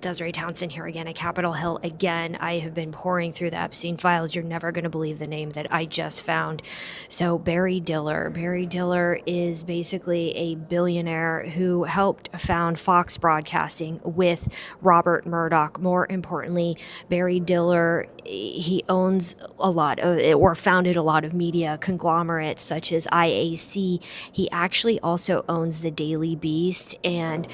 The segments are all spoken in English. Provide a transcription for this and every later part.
Desiree Townsend here again at Capitol Hill again. I have been pouring through the Epstein files. You're never going to believe the name that I just found. So Barry Diller. Barry Diller is basically a billionaire who helped found Fox Broadcasting with Robert Murdoch. More importantly, Barry Diller, he owns a lot of, or founded a lot of media conglomerates such as IAC. He actually also owns the Daily Beast. And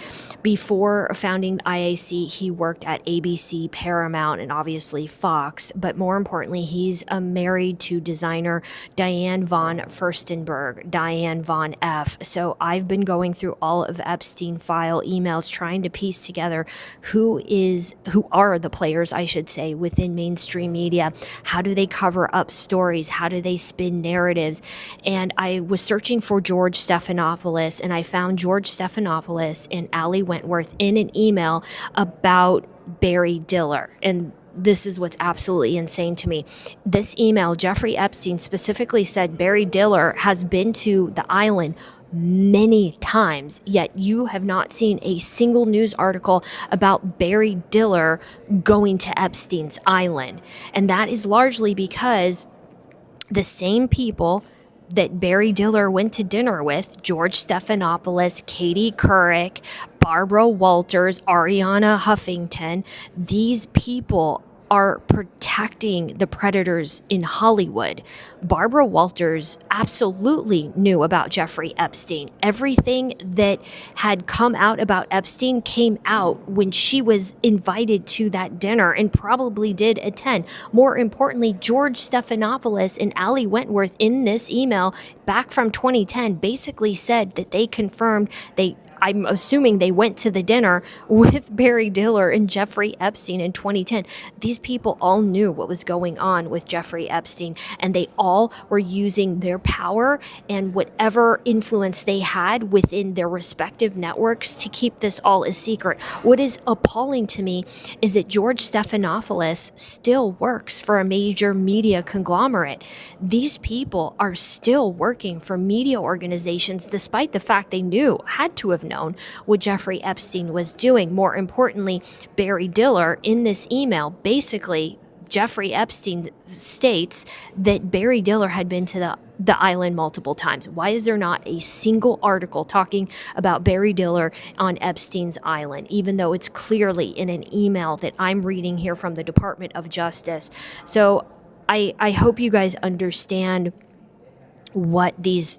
before founding IAC, he worked at ABC, Paramount, and obviously Fox. But more importantly, he's married to designer Diane von Furstenberg, Diane von F. So I've been going through all of Epstein file emails, trying to piece together who are the players, I should say, within mainstream media. How do they cover up stories? How do they spin narratives? And I was searching for George Stephanopoulos, and I found George Stephanopoulos and Ali Wentworth in an email about Barry Diller. And this is what's absolutely insane to me. This email, Jeffrey Epstein specifically said Barry Diller has been to the island many times, yet you have not seen a single news article about Barry Diller going to Epstein's island. And that is largely because the same people that Barry Diller went to dinner with, George Stephanopoulos, Katie Couric, Barbara Walters, Ariana Huffington, these people are protecting the predators in Hollywood. Barbara Walters absolutely knew about Jeffrey Epstein. Everything that had come out about Epstein came out when she was invited to that dinner and probably did attend. More importantly, George Stephanopoulos and Ali Wentworth in this email back from 2010 basically said that they confirmed I'm assuming they went to the dinner with Barry Diller and Jeffrey Epstein in 2010. These people all knew what was going on with Jeffrey Epstein, and they all were using their power and whatever influence they had within their respective networks to keep this all a secret. What is appalling to me is that George Stephanopoulos still works for a major media conglomerate. These people are still working for media organizations despite the fact they had to have known what Jeffrey Epstein was doing. More importantly, Barry Diller, in this email, basically, Jeffrey Epstein states that Barry Diller had been to the island multiple times. Why is there not a single article talking about Barry Diller on Epstein's island, even though it's clearly in an email that I'm reading here from the Department of Justice? So I hope you guys understand what these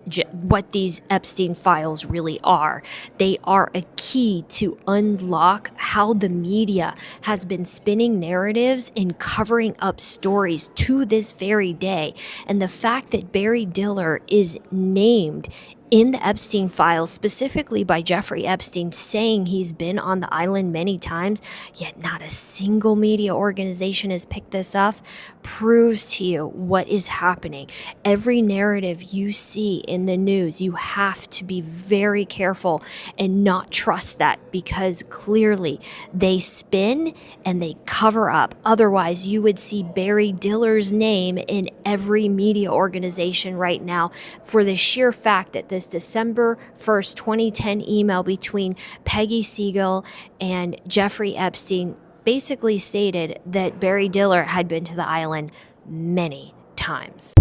Epstein files really are. They are a key to unlock how the media has been spinning narratives and covering up stories to this very day. And the fact that Barry Diller is named in the Epstein files, specifically by Jeffrey Epstein, saying he's been on the island many times, yet not a single media organization has picked this up, proves to you what is happening. Every narrative you see in the news, you have to be very careful and not trust that, because clearly they spin and they cover up. Otherwise, you would see Barry Diller's name in every media organization right now, for the sheer fact that this December 1st, 2010 email between Peggy Siegel and Jeffrey Epstein basically stated that Barry Diller had been to the island many times.